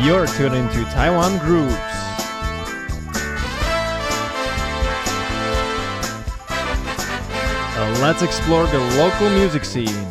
You're tuned into Taiwan Grooves. Let's explore the local music scene.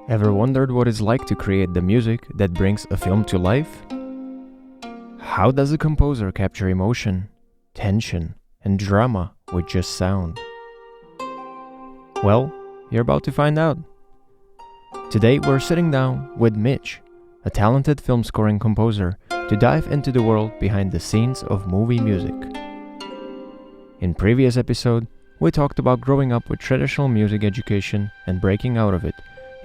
Ever wondered what it's like to create the music that brings a film to life? How does a composer capture emotion, tension, and drama with just sound? Well, you're about to find out. Today we're sitting down with Mitch, a talented film scoring composer, to dive into the world behind the scenes of movie music. In previous episode, we talked about growing up with traditional music education and breaking out of it,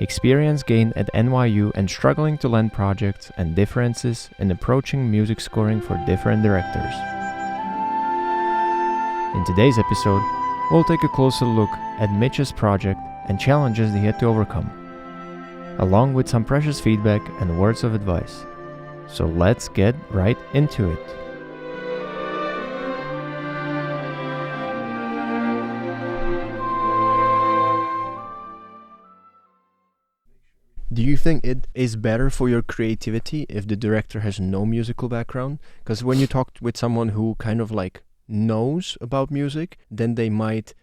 experience gained at NYU and struggling to land projects, and differences in approaching music scoring for different directors. In today's episode, we'll take a closer look at Mitch's project and challenges he had to overcome, along with some precious feedback and words of advice. So let's get right into it. Do you think it is better for your creativity if the director has no musical background? Because when you talk with someone who kind of like knows about music, then they might,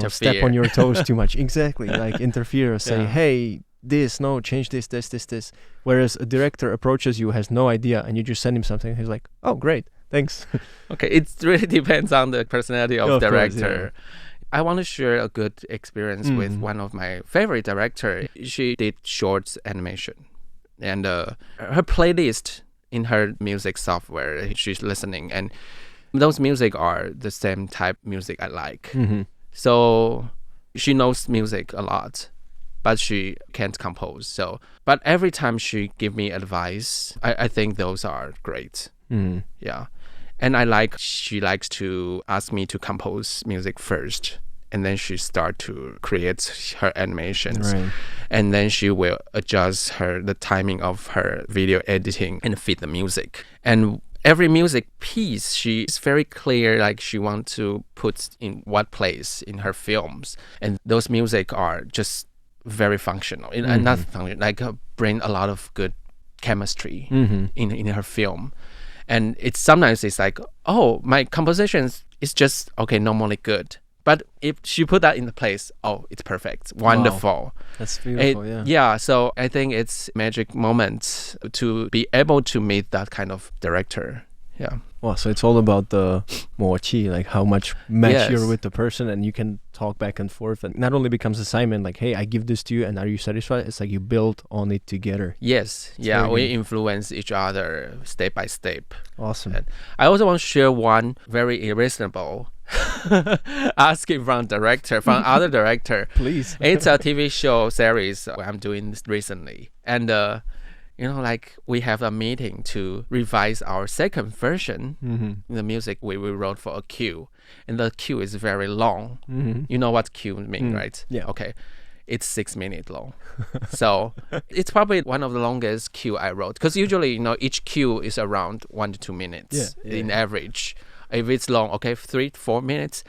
step on your toes too much. Exactly, like interfere or say, hey, change this. Whereas a director approaches you, has no idea, and you just send him something, he's like, oh, great, thanks. Okay, it really depends on the personality of director. Course, yeah. I want to share a good experience with one of my favorite director. She did short animation, and her playlist in her music software, she's listening, and those music are the same type music I like. So she knows music a lot, but she can't compose. But every time she give me advice, I think those are great. Yeah. And she likes to ask me to compose music first, and then she start to create her animations. Right. And then she will adjust the timing of her video editing and fit the music. And every music piece, she's very clear, like she wants to put in what place in her films. And those music are just very functional. And not functional, like bring a lot of good chemistry in her film. And sometimes it's like, oh, my compositions is just, okay, normally good. But if she put that in the place, oh, it's perfect. Wonderful. Wow. That's beautiful, yeah. Yeah, so I think it's magic moment to be able to meet that kind of director. Yeah. Wow, so it's all about the 默契, like how much match you're with the person, and you can talk back and forth, and not only becomes assignment like, hey, I give this to you and are you satisfied? It's like you build on it together. Yes. Yeah, we influence each other step by step. Awesome. And I also want to share one very irreasonable asking from other director. Please. It's a TV show series I'm doing recently, and we have a meeting to revise our second version. The music we wrote for a queue, and the queue is very long. You know what queue means, right? Yeah. Okay, it's 6 minutes long. So it's probably one of the longest queue I wrote, because usually each queue is around 1 to 2 minutes in average. If it's long, okay, 3 to 4 minutes,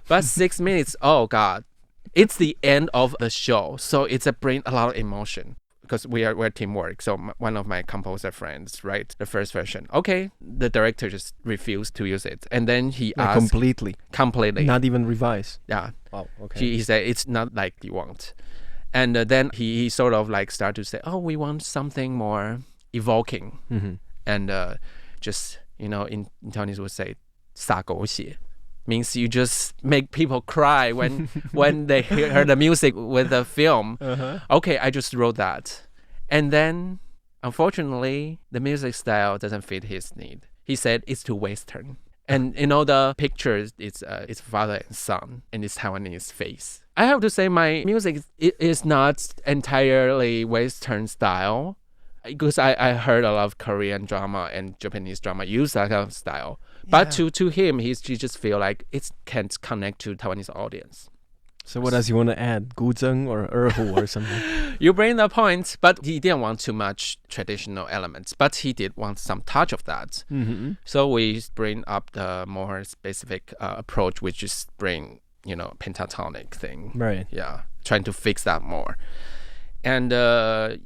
but 6 minutes, oh god, it's the end of the show. So it's bring a lot of emotion, because we're teamwork. So one of my composer friends write the first version. Okay, the director just refused to use it, and then he asked completely, not even revise. Yeah. Wow. Okay. He said it's not like you want, and then he sort of like start to say, oh, we want something more evoking, and just in Taiwanese would say 洒狗血. Means you just make people cry when they hear the music with the film. Okay, I just wrote that. And then, unfortunately, the music style doesn't fit his need. He said it's too Western. And the pictures, it's father and son, and it's Taiwanese face. I have to say my music is not entirely Western style, because I heard a lot of Korean drama and Japanese drama use that kind of style. But to him, he just feel like it can't connect to Taiwanese audience. So what does he want to add? Guzheng or erhu or something? You bring the point, but he didn't want too much traditional elements, but he did want some touch of that. Mm-hmm. So we bring up the more specific approach, which is bring, pentatonic thing. Right. Yeah, trying to fix that more. And the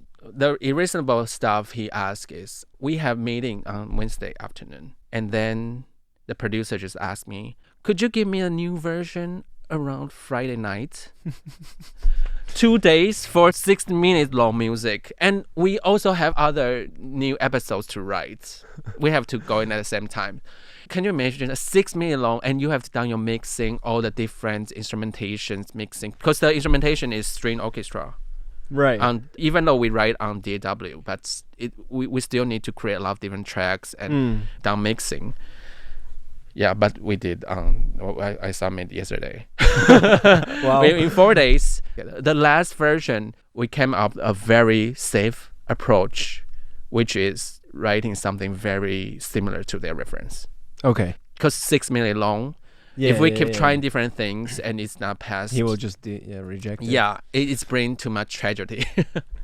reasonable stuff he asked is, we have meeting on Wednesday afternoon. And then the producer just asked me, could you give me a new version around Friday night? 2 days for 60 minutes long music. And we also have other new episodes to write. We have to go in at the same time. Can you imagine a 6 minute long and you have done your mixing, all the different instrumentations mixing? Because the instrumentation is string orchestra. Right. Even though we write on DAW, but we still need to create a lot of different tracks and down mixing. Yeah, but we did. I submitted yesterday. Wow. In 4 days, the last version, we came up a very safe approach, which is writing something very similar to their reference. Okay. Because 6 minutes long. If we keep trying different things and it's not passed, he will just reject it. Yeah, it's bringing too much tragedy.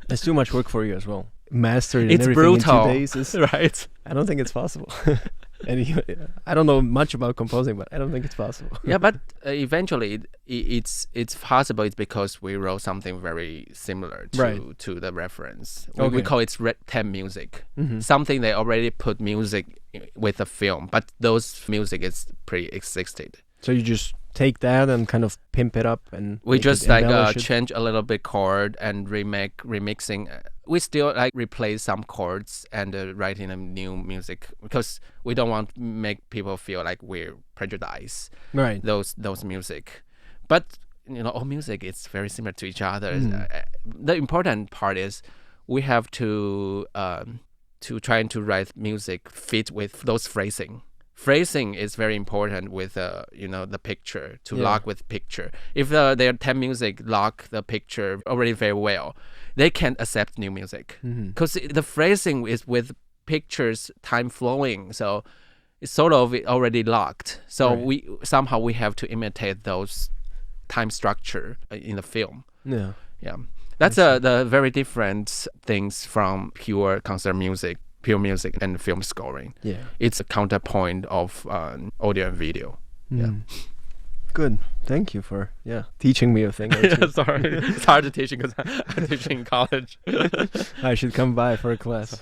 It's too much work for you as well. Master it and it's everything brutal. in 2 days is Right. I don't think it's possible. And I don't know much about composing, but I don't think it's possible. Yeah, but eventually it's possible. It's because we wrote something very similar to the reference. We call it red tab music. Mm-hmm. Something they already put music with the film, but those music is pre-existed. So you just take that and kind of pimp it up, and we just change a little bit chord and remixing. We still replace some chords and writing a new music because we don't want to make people feel like we're prejudiced. Right. Those music, but all music is very similar to each other. The important part is we have to try to write music fit with those phrasing. Phrasing is very important with the picture to lock with picture. If their temp music lock the picture already very well, they can't accept new music because the phrasing is with pictures time flowing, so it's sort of already locked. So we have to imitate those time structure in the film. Yeah. That's the very different things from pure concert music. Pure music and film scoring. Yeah, it's a counterpoint of audio and video. Yeah, good. Thank you for teaching me a thing or two. Sorry, it's hard to teach because I'm teaching in college. I should come by for a class.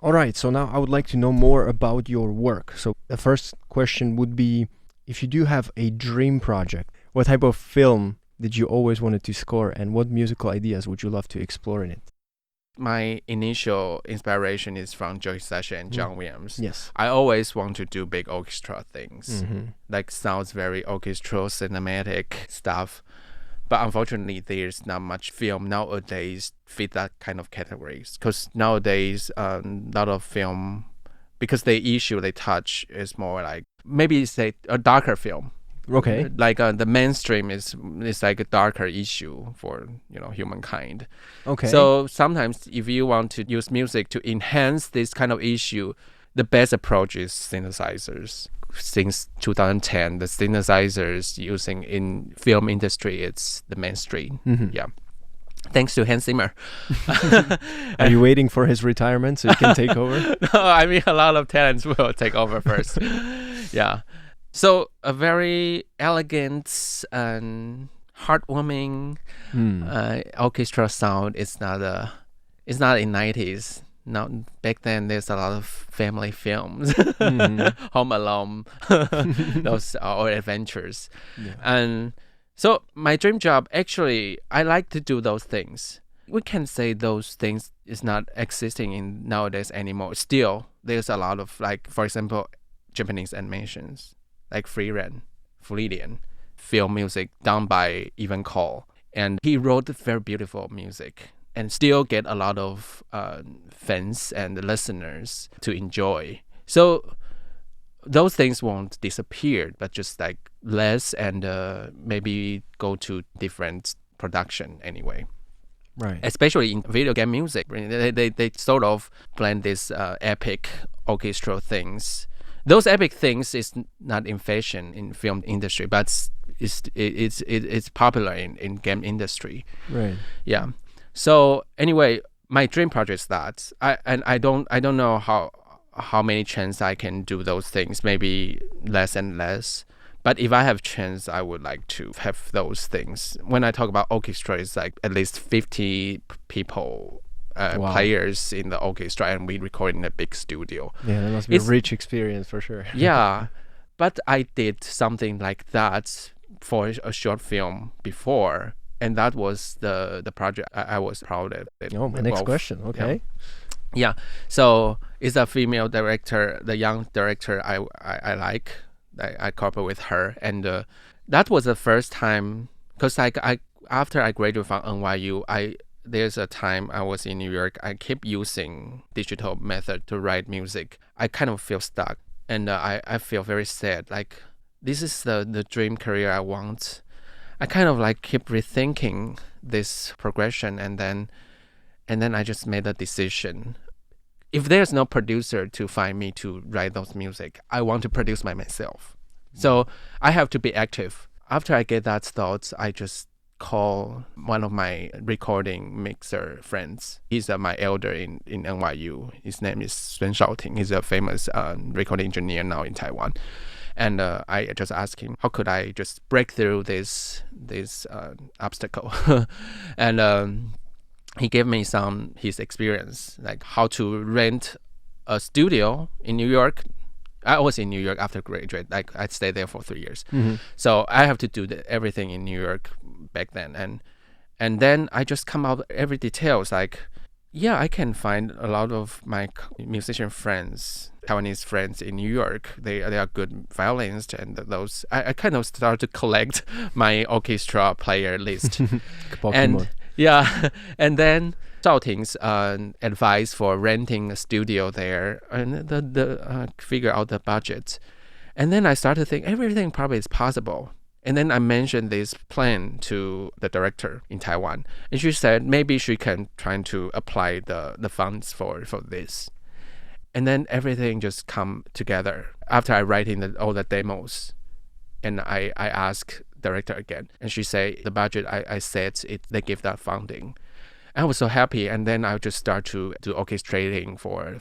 All right. So now I would like to know more about your work. So the first question would be, if you do have a dream project, what type of film did you always wanted to score, and what musical ideas would you love to explore in it? My initial inspiration is from Joe Hisaishi and John Williams. Yes. I always want to do big orchestra things. Like sounds very orchestral, cinematic stuff. But unfortunately, there's not much film nowadays fit that kind of categories. Because nowadays, a lot of film, because the issue they touch is more like, maybe say a darker film. Okay. Like the mainstream is like a darker issue for humankind. Okay. So sometimes if you want to use music to enhance this kind of issue, the best approach is synthesizers. Since 2010, the synthesizers using in film industry, it's the mainstream. Yeah. Thanks to Hans Zimmer. Are you waiting for his retirement so you can take over? No, I mean a lot of talents will take over first. Yeah. So a very elegant and heartwarming orchestra sound is not in 90s. Now back then there's a lot of family films, Home Alone, those or adventures, and so my dream job actually I like to do those things. We can say those things is not existing in nowadays anymore. Still, there's a lot of for example, Japanese animations. Like Fleetian film music done by Ivan Cole. And he wrote very beautiful music and still get a lot of fans and listeners to enjoy. So those things won't disappear, but just less and maybe go to different production anyway. Right. especially in video game music. They sort of blend this epic orchestral things. Those epic things is not in fashion in film industry, but it's popular in game industry. Right. Yeah. So anyway, my dream project is that I don't know how many chance I can do those things. Maybe less and less. But if I have chance, I would like to have those things. When I talk about orchestra, it's like at least 50 people. Wow. Players in the orchestra, and we record in a big studio. Yeah, that must be a rich experience for sure. Yeah, but I did something like that for a short film before, and that was the project I was proud of. Oh, my next question. Okay. Yeah. So it's a female director, the young director I like. I cooperate with her, and that was the first time, because I after I graduated from NYU, there's a time I was in New York. I keep using digital method to write music. I kind of feel stuck, and I feel very sad. Like, this is the dream career I want. I kind of like keep rethinking this progression, and then I just made a decision. If there's no producer to find me to write those music, I want to produce by myself. So I have to be active. After I get that thought, I just call one of my recording mixer friends. He's my elder in NYU. His name is Sun Shaoting. He's a famous recording engineer now in Taiwan. And I just asked him, how could I just break through this obstacle? And he gave me his experience, like how to rent a studio in New York. I was in New York after graduate. Like, I stayed there for 3 years. Mm-hmm. So I have to do everything in New York back then. And then I just come out every details. Like, yeah, I can find a lot of my musician friends, Taiwanese friends in New York. They are good violinists, and those I kind of start to collect my orchestra player list. And yeah, and then Shaoting's advice for renting a studio there, and the figure out the budget. And then I started to think everything probably is possible. And then I mentioned this plan to the director in Taiwan, and she said maybe she can try to apply the funds for this. And then everything just come together after I writing all the demos, and I asked director again, and she said the budget I said they give that funding. I was so happy, and then I just start to do orchestrating for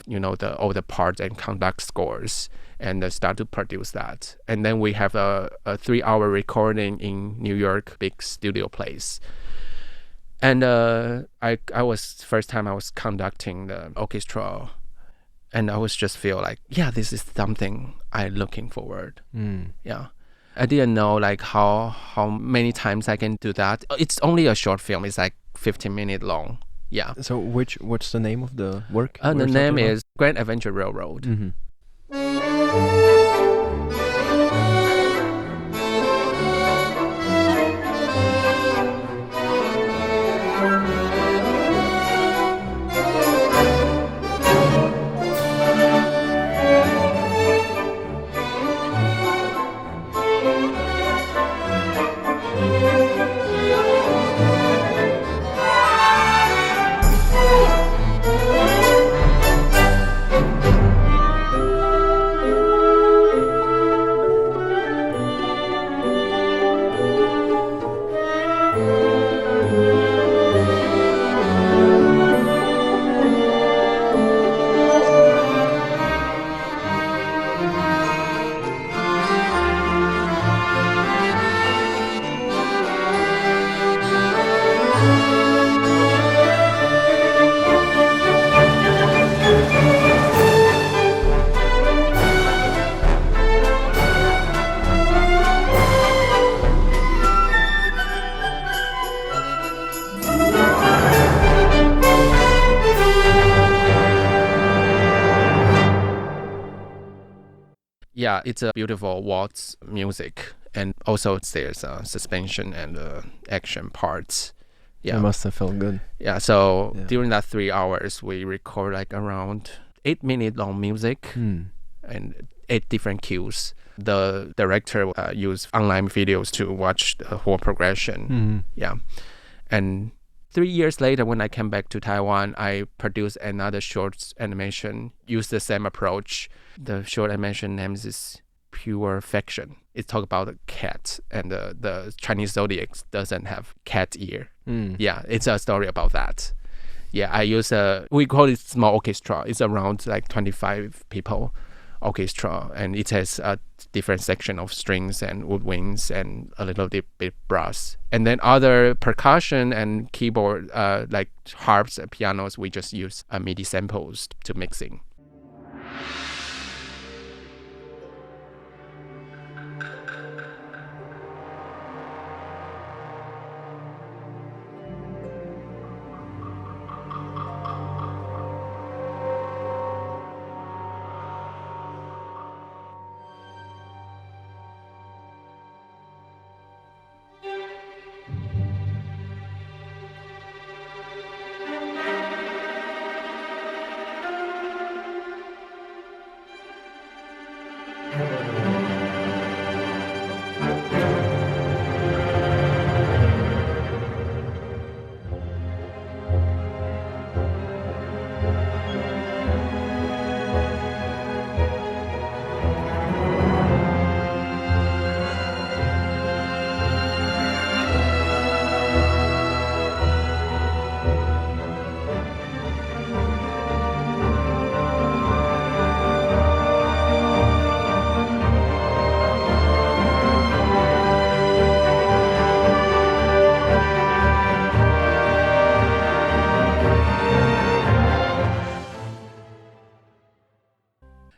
all the parts and conduct scores, and start to produce that. And then we have a 3-hour recording in New York big studio place. And I was first time I was conducting the orchestra, and I was just feel like, yeah, this is something I'm looking forward. Yeah. I didn't know like how many times I can do that. It's only a short film. It's like 15 minutes long. Yeah. So what's the name of the work? The name is Grand Adventure Railroad. Mm-hmm. Yeah, it's a beautiful waltz music, and also there's suspension and action parts. Yeah, it must have felt good. Yeah, so during that 3 hours, we record like around 8-minute long music and 8 different cues. The director used online videos to watch the whole progression. Yeah, and 3 years later, when I came back to Taiwan, I produced another short animation, used the same approach. The short animation name is Impurrfection. It's talk about a cat, and the Chinese zodiac doesn't have cat ear. Yeah, it's a story about that. Yeah, I use we call it small orchestra. It's around like 25 people orchestra, and it has a different section of strings and woodwinds and a little bit brass. And then other percussion and keyboard, like harps and pianos, we just use MIDI samples to mixing.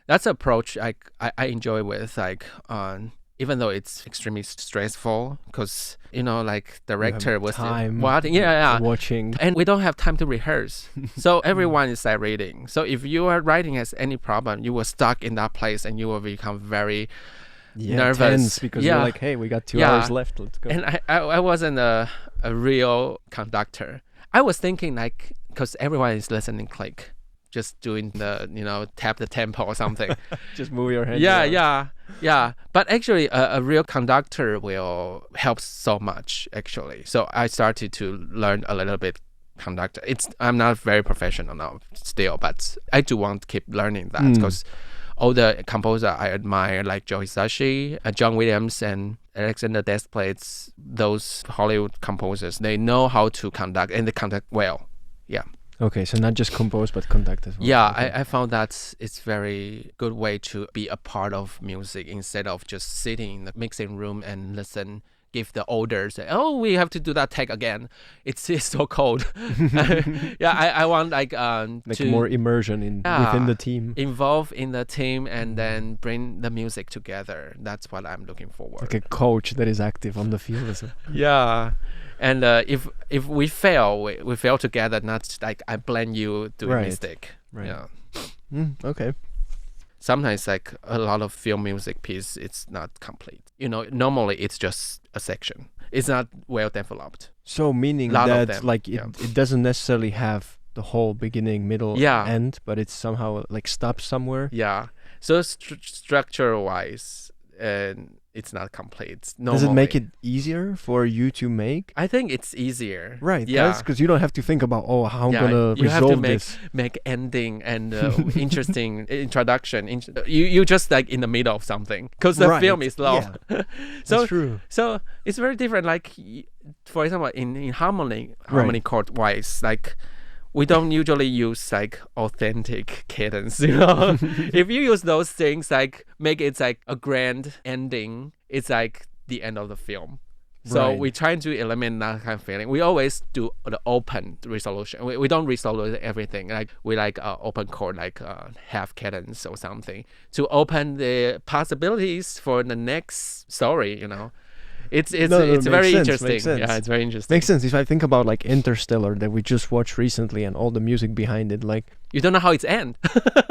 That's an approach I enjoy with, like, even though it's extremely stressful, because, like, director was watching, and we don't have time to rehearse. So everyone is like reading. So if your writing has any problem, you will stuck in that place and you will become very nervous. Tense, because you're like, hey, we got 2 hours left, let's go. And I wasn't a real conductor. I was thinking, like, because everyone is listening, click, just doing the, tap the tempo or something. Just move your hand. Yeah. But actually, a real conductor will help so much, actually. So I started to learn a little bit conductor. I'm not very professional now still, but I do want to keep learning that, because all the composers I admire, like Joe Hisaishi, John Williams, and Alexander Desplat's, those Hollywood composers, they know how to conduct, and they conduct well. Yeah. Okay, so not just compose, but conduct as well. Yeah, okay. I found that it's very good way to be a part of music instead of just sitting in the mixing room and listen, give the orders. Say, oh, we have to do that take again. It's so cold. I want like to more immersion within the team. Involve in the team and then bring the music together. That's what I'm looking forward. Like a coach that is active on the field as well. Yeah. And if we fail, we fail together. Not like I blame you doing mistake. Right. Yeah. Okay. Sometimes like a lot of film music piece, it's not complete. Normally it's just a section. It's not well developed. So meaning that like it doesn't necessarily have the whole beginning, middle, end, but it's somehow like stops somewhere. Yeah. So structure wise, and it's not complete. Normally. Does it make it easier for you to make? I think it's easier. Right. Yeah. Because you don't have to think about how I'm gonna resolve this. You have to make ending and interesting introduction. You just like in the middle of something, because the film is long. Yeah. So that's true. So it's very different. Like, for example, in harmony chord wise, like, we don't usually use like authentic cadence, If you use those things, like make it like a grand ending, it's like the end of the film. So we try to eliminate that kind of feeling. We always do the open resolution. We don't resolve everything. Like we like open chord, like half cadence or something, to open the possibilities for the next story, It's very interesting. Yeah, it's very interesting. Makes sense. If I think about like Interstellar that we just watched recently and all the music behind it, like you don't know how it's ends.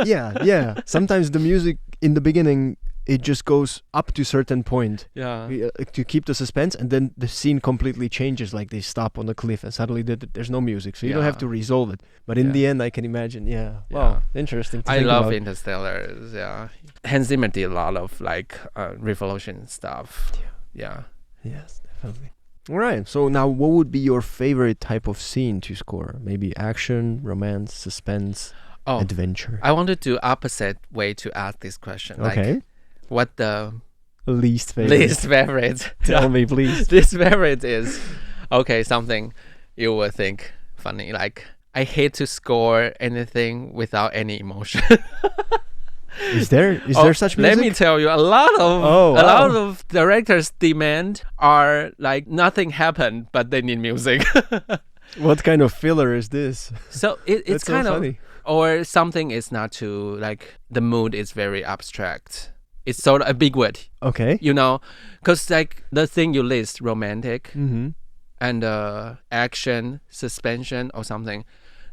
yeah. Sometimes the music in the beginning, it just goes up to a certain point. Yeah. To keep the suspense, and then the scene completely changes. Like they stop on the cliff and suddenly there's no music, so you don't have to resolve it. But in the end, I can imagine. Yeah. Wow. Interesting. I love Interstellar. Yeah. Hans Zimmer did a lot of like revolution stuff. Yeah. Yes, definitely. All right. So now, what would be your favorite type of scene to score? Maybe action, romance, suspense, adventure. I want to do opposite way to ask this question. Okay. Like, what the least favorite? Tell me, please. Least favorite is something you will think funny. Like, I hate to score anything without any emotion. Is there such music? Let me tell you, a lot of directors' demand are like nothing happened, but they need music. What kind of filler is this? So it's so kind funny. of, or something is not too, like, the mood is very abstract. It's sort of ambiguous. Okay. You know, because like the thing you list, romantic and action, suspension or something,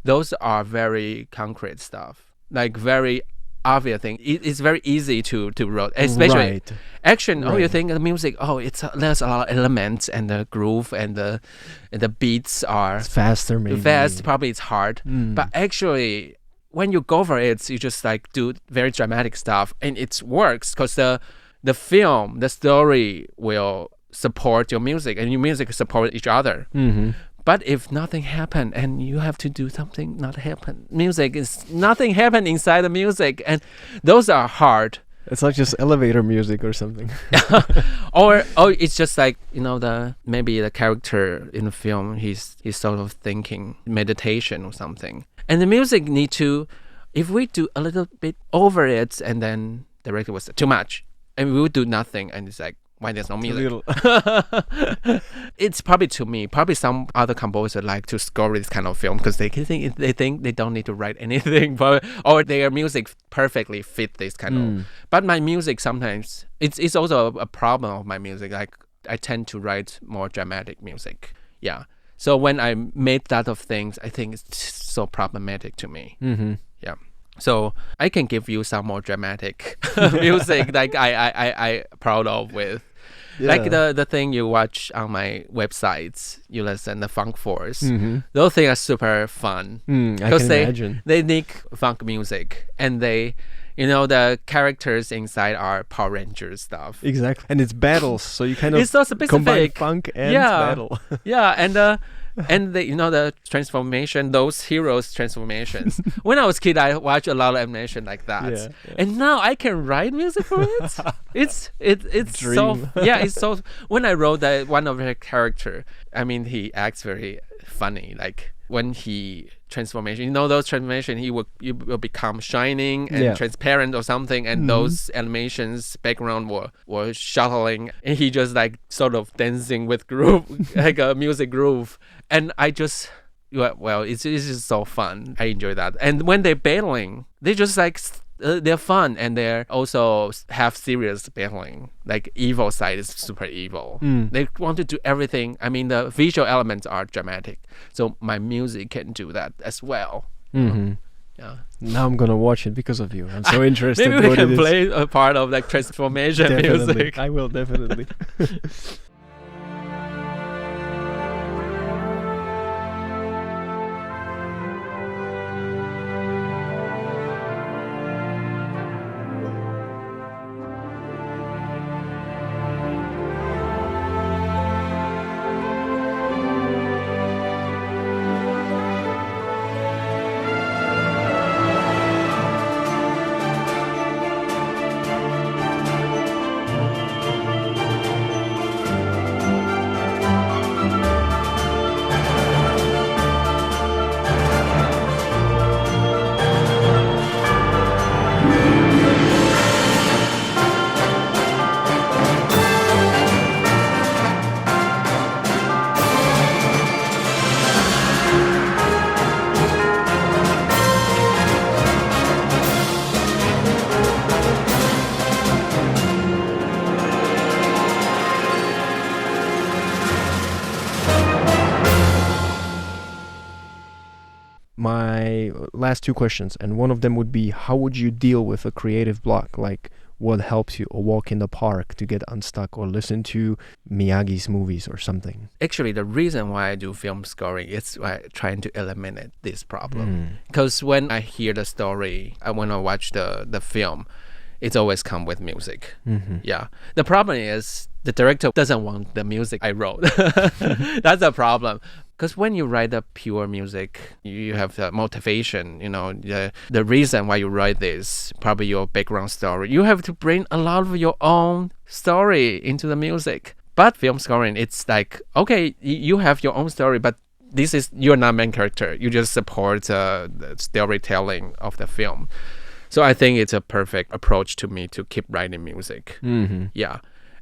those are very concrete stuff. Like very obvious thing. It's very easy to write, especially action. Oh, you think the music? Oh, there's a lot of elements and the groove and the beats are faster. Maybe fast. Probably it's hard, but actually, when you go for it, you just like do very dramatic stuff, and it works because the film, the story will support your music, and your music support each other. But if nothing happened and you have to do something not happen, music is nothing happen inside the music, and those are hard. It's like just elevator music or something. or it's just like, you know, maybe the character in the film, he's sort of thinking meditation or something, and the music need to, if we do a little bit over it, and then the director was too much, and we would do nothing, and it's like, why there's no music? It's probably, to me, probably some other composer like to score this kind of film because they think they don't need to write anything, or their music perfectly fit this kind of. But my music sometimes it's also a problem of my music. Like, I tend to write more dramatic music. Yeah. So when I made that of things, I think it's so problematic to me. Yeah. So I can give you some more dramatic music like I proud of with. Yeah. Like the thing you watch on my websites, you listen the Funk Force. Those things are super fun because they need funk music, and they, you know, the characters inside are Power Rangers stuff. Exactly, and it's battles, so you kind of it's so specific. Combine funk and battle. Yeah, and the, you know, the transformation, those heroes' transformations. When I was a kid, I watched a lot of animation like that, and now I can write music for it. It's Dream. so it's so. When I wrote that one of her character, I mean, he acts very funny. Like when he transformation, you know, those transformation, he will become shining and transparent or something, and those animations background were shuttling, and he just like sort of dancing with groove, like a music groove, and I just. Well, it's just so fun. I enjoy that. And when they're battling, they just like they're fun, and they also have serious battling. Like evil side is super evil. They want to do everything. I mean, the visual elements are dramatic, so my music can do that as well. Yeah. Now I'm gonna watch it because of you. I'm so interested. Maybe we can play a part of like transformation music. I will definitely. My last two questions, and one of them would be, how would you deal with a creative block? Like, what helps you, or walk in the park to get unstuck, or listen to Miyagi's movies or something? Actually, the reason why I do film scoring is trying to eliminate this problem. Because when I hear the story, when I watch the film, it's always come with music. Yeah. The problem is the director doesn't want the music I wrote. That's the problem. Because when you write the pure music, you have the motivation, the reason why you write this, probably your background story. You have to bring a lot of your own story into the music. But film scoring, it's like, okay, you have your own story, but you're not main character. You just support the storytelling of the film. So I think it's a perfect approach to me to keep writing music. Yeah.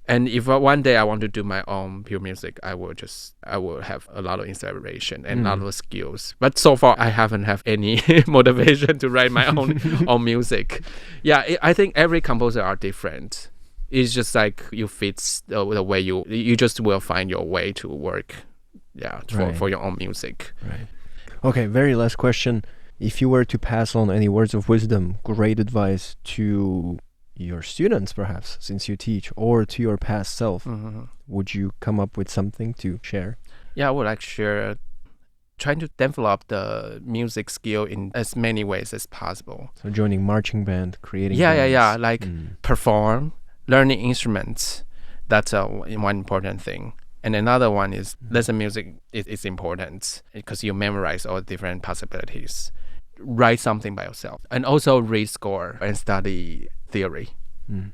And if one day I want to do my own pure music, I will have a lot of inspiration and a lot of skills. But so far, I haven't have any motivation to write my own music. Yeah, I think every composer are different. It's just like you fit the way you just will find your way to work. Yeah, for your own music. Right. Okay, very last question. If you were to pass on any words of wisdom, great advice to your students, perhaps, since you teach, or to your past self, would you come up with something to share? Yeah, I would like to share trying to develop the music skill in as many ways as possible. So joining marching band, creating bands. Like perform, learning instruments. That's one important thing. And another one is listen music is important because you memorize all different possibilities. Write something by yourself, and also read score and study theory.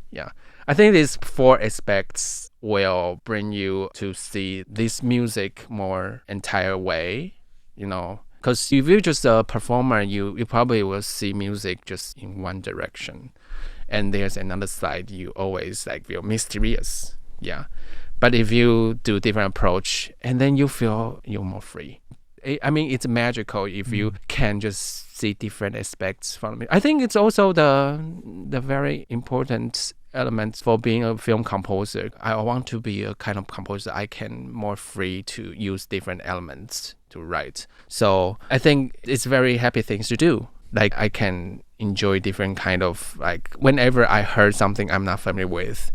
Yeah, I think these 4 aspects will bring you to see this music more entire way, because if you're just a performer, you probably will see music just in one direction, and there's another side you always feel mysterious. Yeah, but if you do different approach, and then you feel you're more free. I mean, it's magical if you can just see different aspects from it. I think it's also the very important element for being a film composer. I want to be a kind of composer I can more free to use different elements to write. So I think it's very happy things to do. Like I can enjoy different kind of whenever I heard something I'm not familiar with,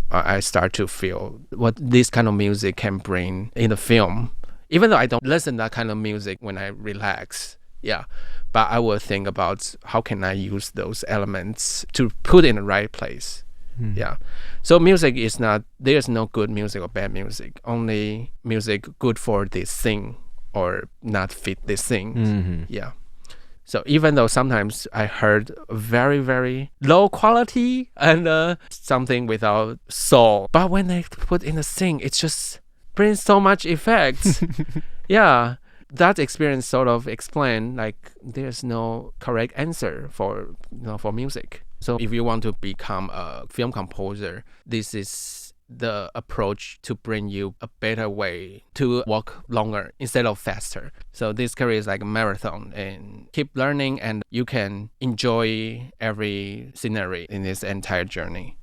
I start to feel what this kind of music can bring in the film. Even though I don't listen to that kind of music when I relax, but I will think about how can I use those elements to put in the right place. Yeah. So music is not, there's no good music or bad music. Only music good for this thing or not fit this thing. Yeah. So even though sometimes I heard very, very low quality and something without soul, but when they put in a thing, it's just brings so much effects. Yeah, that experience sort of explain there's no correct answer for music. So if you want to become a film composer, this is the approach to bring you a better way to work longer instead of faster. So this career is like a marathon, and keep learning, and you can enjoy every scenery in this entire journey.